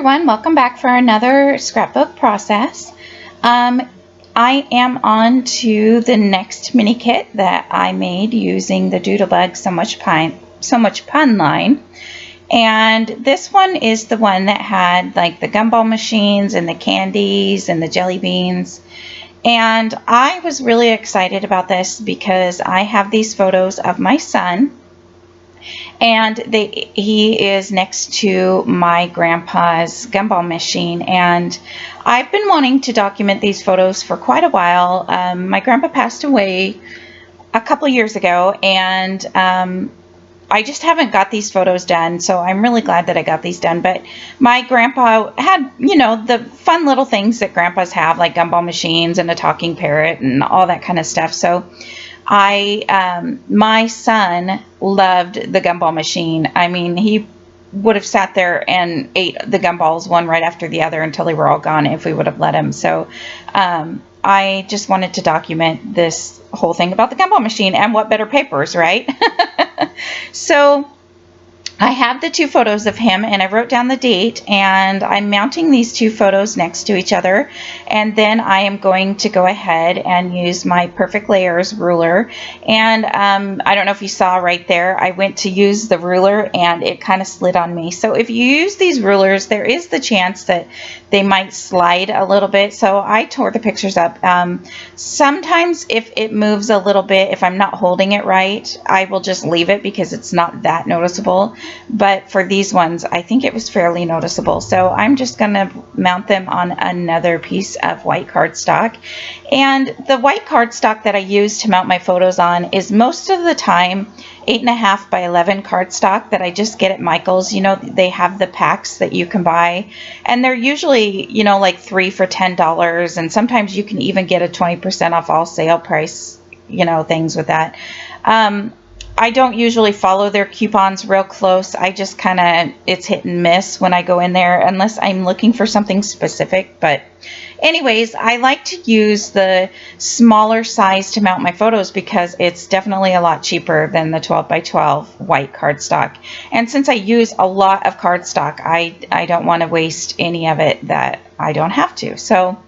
everyone, welcome back for another scrapbook process. I am on to the next mini kit that I made using the Doodlebug So Much Pun line. And this one is the one that had like the gumball machines and the candies and the jelly beans. And I was really excited about this because I have these photos of my son. And he is next to my grandpa's gumball machine, and I've been wanting to document these photos for quite a while. My grandpa passed away a couple years ago, and I just haven't got these photos done, so I'm really glad that I got these done. But my grandpa had, you know, the fun little things that grandpas have, like gumball machines and a talking parrot and all that kind of stuff. So my son loved the gumball machine. I mean, he would have sat there and ate the gumballs one right after the other until they were all gone if we would have let him. So I just wanted to document this whole thing about the gumball machine, and what better papers, right? So I have the two photos of him, and I wrote down the date, and I'm mounting these two photos next to each other, and then I am going to go ahead and use my Perfect Layers ruler. And I don't know if you saw right there, I went to use the ruler and it kind of slid on me. So if you use these rulers, there is the chance that they might slide a little bit, so I tore the pictures up. Sometimes if it moves a little bit, if I'm not holding it right, I will just leave it because it's not that noticeable. But for these ones, I think it was fairly noticeable. So I'm just going to mount them on another piece of white cardstock. And the white cardstock that I use to mount my photos on is most of the time 8.5 by 11 cardstock that I just get at Michael's. You know, they have the packs that you can buy, and they're usually, you know, like 3 for $10, and sometimes you can even get a 20% off all sale price, you know, things with that. I don't usually follow their coupons real close. I just kind of, it's hit and miss when I go in there unless I'm looking for something specific. But anyways, I like to use the smaller size to mount my photos because it's definitely a lot cheaper than the 12 by 12 white cardstock. And since I use a lot of cardstock, I don't want to waste any of it that I don't have to. So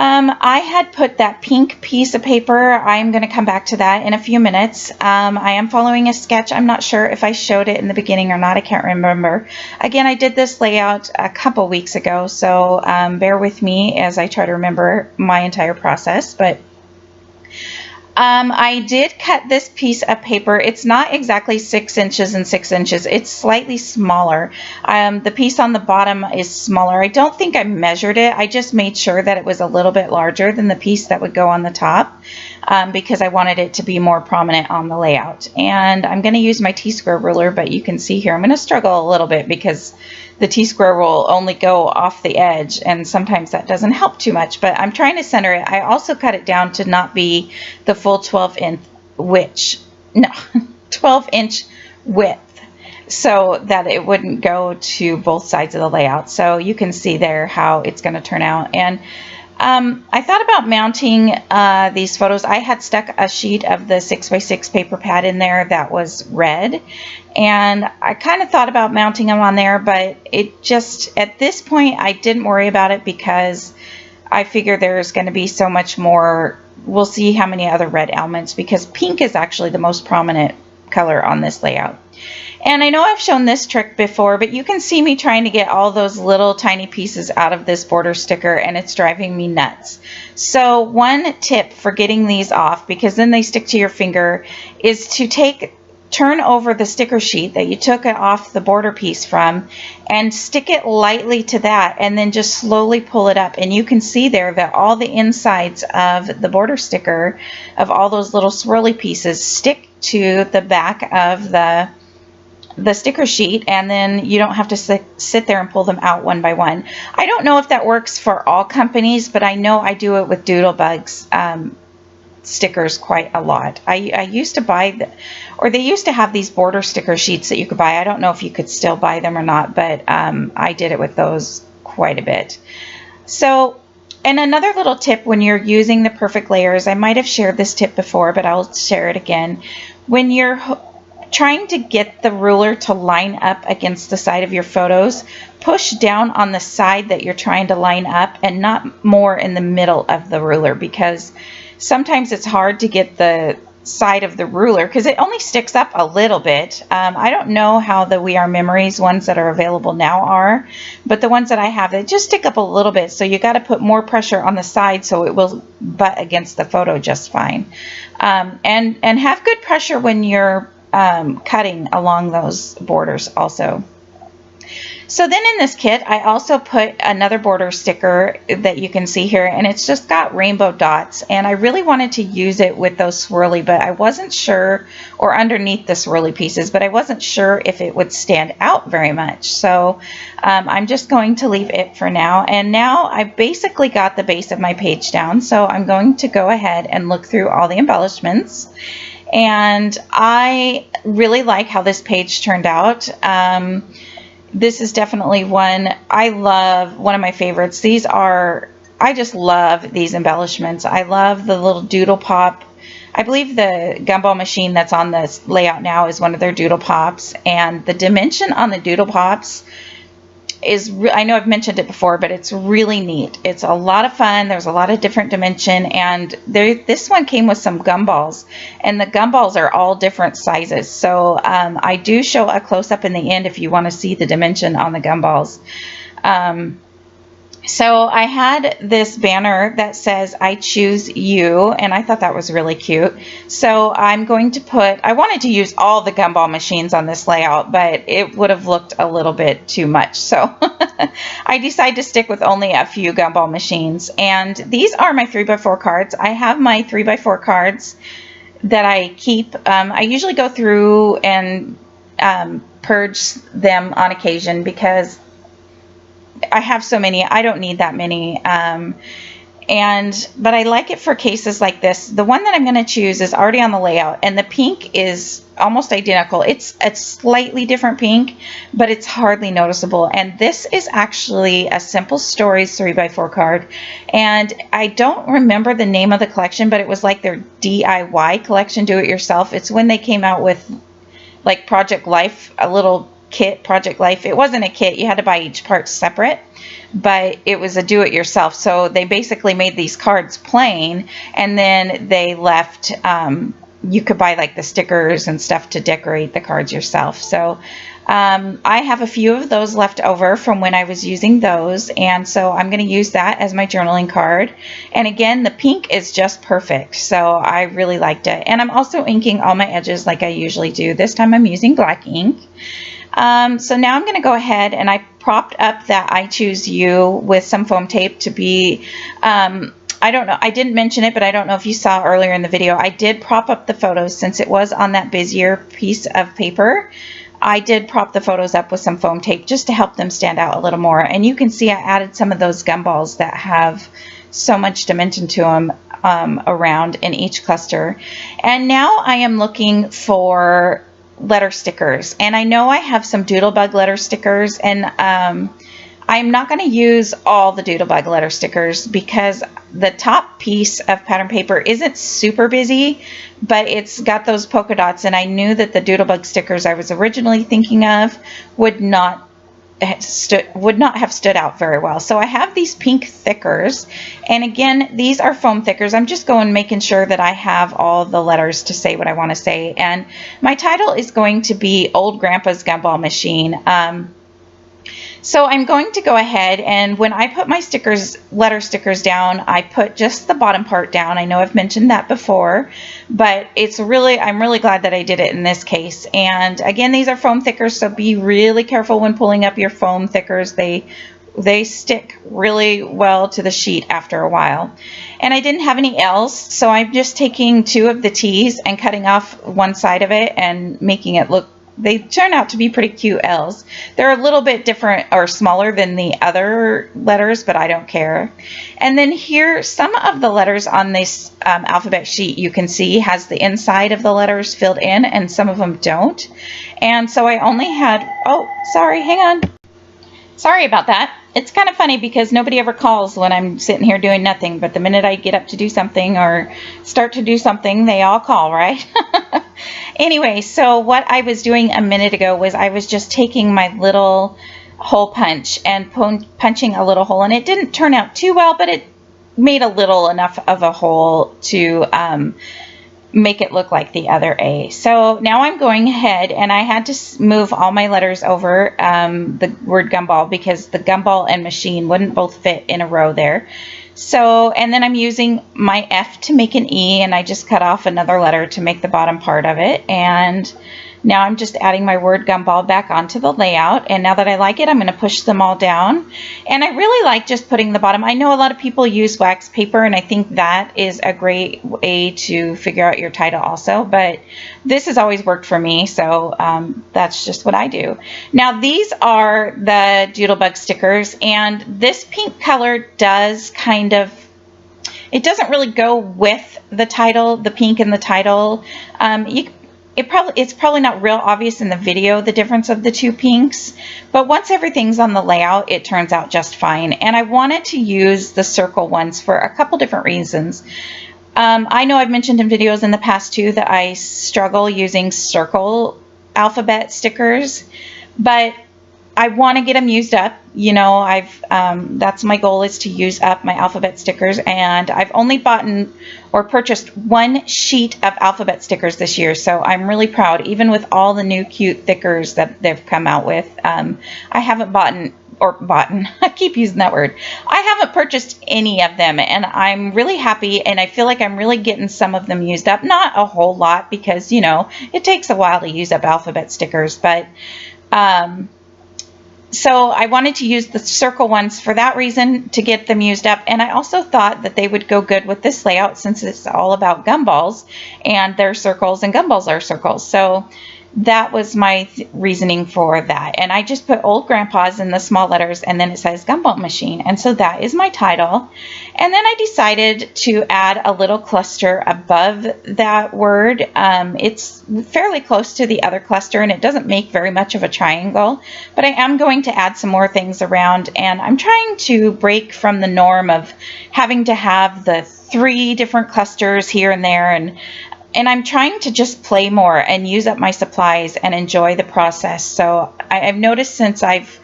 I had put that pink piece of paper. I'm going to come back to that in a few minutes. I am following a sketch. I'm not sure if I showed it in the beginning or not. I can't remember. Again, I did this layout a couple weeks ago, so bear with me as I try to remember my entire process. But I did cut this piece of paper. It's not exactly 6 inches and 6 inches. It's slightly smaller. The piece on the bottom is smaller. I don't think I measured it. I just made sure that it was a little bit larger than the piece that would go on the top because I wanted it to be more prominent on the layout. And I'm going to use my T-square ruler, but you can see here I'm going to struggle a little bit because the T-square will only go off the edge, and sometimes that doesn't help too much, but I'm trying to center it. I also cut it down to not be the full 12-inch width, so that it wouldn't go to both sides of the layout. So you can see there how it's going to turn out. And I thought about mounting these photos. I had stuck a sheet of the 6x6 paper pad in there that was red, and I kind of thought about mounting them on there, but it just, at this point, I didn't worry about it because I figure there's going to be so much more. We'll see how many other red elements, because pink is actually the most prominent color on this layout. And I know I've shown this trick before, but you can see me trying to get all those little tiny pieces out of this border sticker, and it's driving me nuts. So one tip for getting these off, because then they stick to your finger, is to turn over the sticker sheet that you took it off the border piece from and stick it lightly to that, and then just slowly pull it up. And you can see there that all the insides of the border sticker, of all those little swirly pieces, stick to the back of the sticker sheet, and then you don't have to sit there and pull them out one by one. I don't know if that works for all companies, but I know I do it with Doodlebug's stickers quite a lot. I used to buy they used to have these border sticker sheets that you could buy. I don't know if you could still buy them or not, but I did it with those quite a bit. So, and another little tip when you're using the Perfect Layers, I might have shared this tip before, but I'll share it again. When you're trying to get the ruler to line up against the side of your photos, push down on the side that you're trying to line up and not more in the middle of the ruler, because sometimes it's hard to get the side of the ruler because it only sticks up a little bit. I don't know how the We Are Memories ones that are available now are, but the ones that I have, they just stick up a little bit, so you got to put more pressure on the side so it will butt against the photo just fine. And have good pressure when you're cutting along those borders also. So then in this kit, I also put another border sticker that you can see here, and it's just got rainbow dots, and I really wanted to use it with those swirly, but I wasn't sure, or underneath the swirly pieces, but I wasn't sure if it would stand out very much. So I'm just going to leave it for now. And now I basically got the base of my page down, so I'm going to go ahead and look through all the embellishments. And I really like how this page turned out. This is definitely one I love, one of my favorites. These are, I just love these embellishments. I love the little doodle pop. I believe the GumBall machine that's on this layout now is one of their doodle pops, and the dimension on the doodle pops is, I know I've mentioned it before, but it's really neat. It's a lot of fun. There's a lot of different dimension, and this one came with some gumballs, and the gumballs are all different sizes. So I do show a close-up in the end if you want to see the dimension on the gumballs. So I had this banner that says "I choose you," and I thought that was really cute. So I'm going to put, I wanted to use all the GumBall machines on this layout, but it would have looked a little bit too much. So I decided to stick with only a few GumBall machines. And these are my 3x4 cards. I have my 3x4 cards that I keep. I usually go through and purge them on occasion because I have so many, I don't need that many. But I like it for cases like this. The one that I'm going to choose is already on the layout, and the pink is almost identical. It's a slightly different pink, but it's hardly noticeable. And this is actually a Simple Stories 3x4 card. And I don't remember the name of the collection, but it was like their DIY collection, do it yourself. It's when they came out with like Project Life, a little kit, Project Life. It wasn't a kit, you had to buy each part separate, but it was a do-it-yourself. So they basically made these cards plain, and then they left, you could buy like the stickers and stuff to decorate the cards yourself. So I have a few of those left over from when I was using those, and so I'm going to use that as my journaling card. And again, the pink is just perfect, so I really liked it. And I'm also inking all my edges like I usually do. This time I'm using black ink. So now I'm going to go ahead, and I propped up that I Choose You with some foam tape to be, I don't know, I didn't mention it, but I don't know if you saw earlier in the video, I did prop up the photos since it was on that busier piece of paper. I did prop the photos up with some foam tape just to help them stand out a little more. And you can see I added some of those gumballs that have so much dimension to them around in each cluster. And now I am looking for letter stickers, and I know I have some Doodlebug letter stickers, and I'm not going to use all the Doodlebug letter stickers because the top piece of pattern paper isn't super busy, but it's got those polka dots, and I knew that the Doodlebug stickers I was originally thinking of would not have stood out very well. So I have these pink thickers, and again, these are foam thickers. I'm just going making sure that I have all the letters to say what I want to say, and my title is going to be Old Grandpa's Gumball Machine. So I'm going to go ahead, and when I put my letter stickers down, I put just the bottom part down. I know I've mentioned that before, but I'm really glad that I did it in this case. And again, these are foam thickers, so be really careful when pulling up your foam thickers. They stick really well to the sheet after a while. And I didn't have any L's, so I'm just taking 2 of the T's and cutting off one side of it and making it look, they turn out to be pretty cute L's. They're a little bit different or smaller than the other letters, but I don't care. And then here, some of the letters on this alphabet sheet you can see has the inside of the letters filled in, and some of them don't. And so I only had, oh, sorry, hang on. Sorry about that. It's kind of funny because nobody ever calls when I'm sitting here doing nothing, but the minute I get up to do something or start to do something, they all call, right? Anyway, so what I was doing a minute ago was I was just taking my little hole punch and punching a little hole, and it didn't turn out too well, but it made a little enough of a hole to make it look like the other A. So now I'm going ahead, and I had to move all my letters over the word gumball because the gumball and machine wouldn't both fit in a row there. So, and then I'm using my F to make an E, and I just cut off another letter to make the bottom part of it. And now I'm just adding my word gumball back onto the layout, and now that I like it, I'm going to push them all down. And I really like just putting the bottom. I know a lot of people use wax paper, and I think that is a great way to figure out your title also, but this has always worked for me, so that's just what I do. Now these are the Doodlebug stickers, and this pink color does kind of, it doesn't really go with the title, the pink in the title. It's probably not real obvious in the video, the difference of the two pinks, but once everything's on the layout, it turns out just fine. And I wanted to use the circle ones for a couple different reasons. I know I've mentioned in videos in the past too that I struggle using circle alphabet stickers, but I want to get them used up. You know, that's my goal, is to use up my alphabet stickers, and I've only bought or purchased one sheet of alphabet stickers this year, so I'm really proud. Even with all the new cute thickers that they've come out with, I haven't I keep using that word. I haven't purchased any of them, and I'm really happy, and I feel like I'm really getting some of them used up. Not a whole lot, because, you know, it takes a while to use up alphabet stickers, but so I wanted to use the circle ones for that reason, to get them used up. And I also thought that they would go good with this layout since it's all about gumballs and they're circles and gumballs are circles. So that was my reasoning for that. And I just put Old Grandpa's in the small letters, and then it says Gumball Machine. And so that is my title. And then I decided to add a little cluster above that word. It's fairly close to the other cluster, and it doesn't make very much of a triangle, but I am going to add some more things around, and I'm trying to break from the norm of having to have the 3 different clusters here and there, and I'm trying to just play more and use up my supplies and enjoy the process. So I've noticed since I've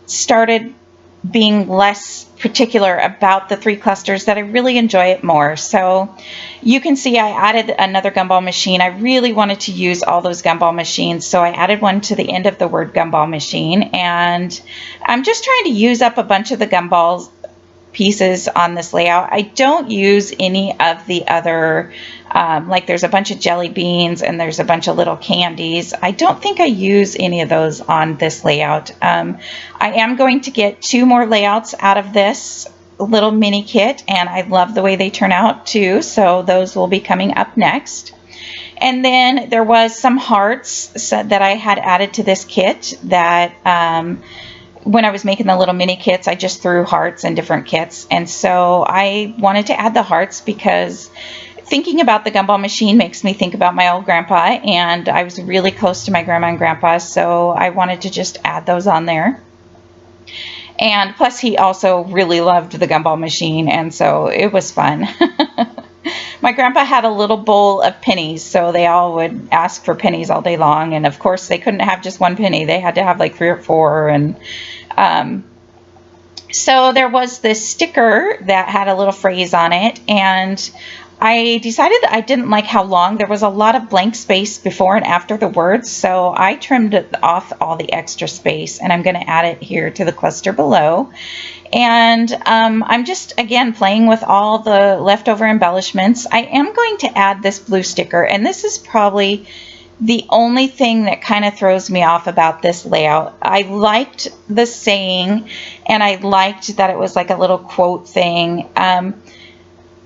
started being less particular about the 3 clusters that I really enjoy it more. So you can see I added another gumball machine. I really wanted to use all those gumball machines, so I added one to the end of the word gumball machine, and I'm just trying to use up a bunch of the gumballs pieces on this layout. I don't use any of the other, like there's a bunch of jelly beans and there's a bunch of little candies. I don't think I use any of those on this layout. I am going to get 2 more layouts out of this little mini kit, and I love the way they turn out too, so those will be coming up next. And then there was some hearts that I had added to this kit that when I was making the little mini kits, I just threw hearts in different kits. And so I wanted to add the hearts because thinking about the gumball machine makes me think about my old grandpa, and I was really close to my grandma and grandpa, so I wanted to just add those on there. And plus he also really loved the gumball machine, and so it was fun. My grandpa had a little bowl of pennies, so they all would ask for pennies all day long, and of course they couldn't have just 1 penny. They had to have like 3 or 4, and so there was this sticker that had a little phrase on it, and I decided I didn't like how long. There was a lot of blank space before and after the words, so I trimmed off all the extra space, and I'm going to add it here to the cluster below. And I'm just, again, playing with all the leftover embellishments. I am going to add this blue sticker, and this is probably the only thing that kind of throws me off about this layout. I liked the saying, and I liked that it was like a little quote thing,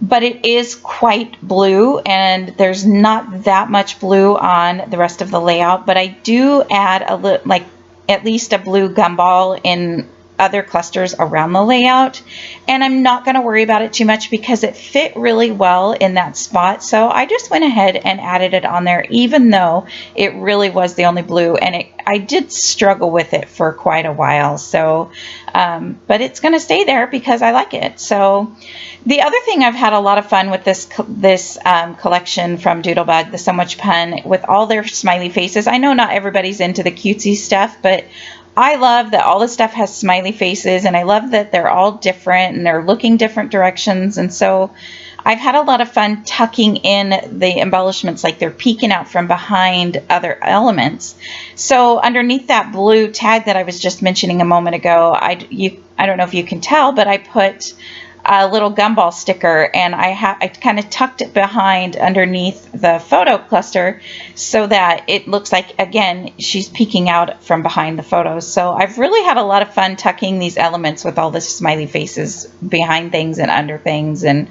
but it is quite blue, and there's not that much blue on the rest of the layout, but I do add a little, like at least a blue gumball in other clusters around the layout, and I'm not going to worry about it too much because it fit really well in that spot. So I just went ahead and added it on there, even though it really was the only blue, and I did struggle with it for quite a while. So but it's going to stay there because I like it. So the other thing, I've had a lot of fun with this collection from Doodlebug, the So Much Fun, with all their smiley faces. I know not everybody's into the cutesy stuff, but I love that all the stuff has smiley faces, and I love that they're all different and they're looking different directions. And so I've had a lot of fun tucking in the embellishments, like they're peeking out from behind other elements. So underneath that blue tag that I was just mentioning a moment ago, I don't know if you can tell, but I put a little GumBall sticker, and I kind of tucked it behind underneath the photo cluster so that it looks like, again, she's peeking out from behind the photos. So I've really had a lot of fun tucking these elements with all the smiley faces behind things and under things, and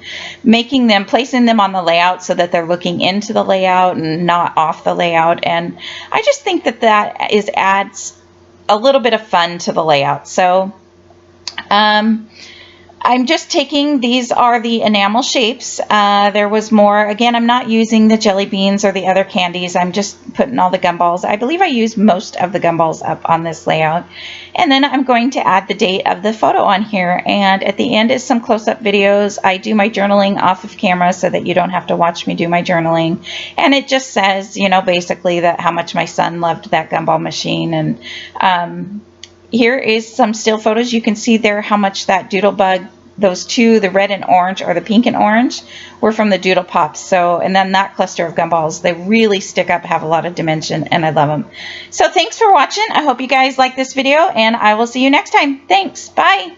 placing them on the layout so that they're looking into the layout and not off the layout. And I just think that adds a little bit of fun to the layout. So I'm just taking, these are the enamel shapes. There was more. Again, I'm not using the jelly beans or the other candies. I'm just putting all the gumballs. I believe I used most of the gumballs up on this layout. And then I'm going to add the date of the photo on here. And at the end is some close-up videos. I do my journaling off of camera so that you don't have to watch me do my journaling. And it just says, you know, basically that how much my son loved that gumball machine. And here is some still photos. You can see there how much that Doodlebug, those two, the red and orange or the pink and orange, were from the Doodle Pops. So, and then that cluster of gumballs, they really stick up, have a lot of dimension, and I love them. So thanks for watching. I hope you guys like this video, and I will see you next time. Thanks. Bye.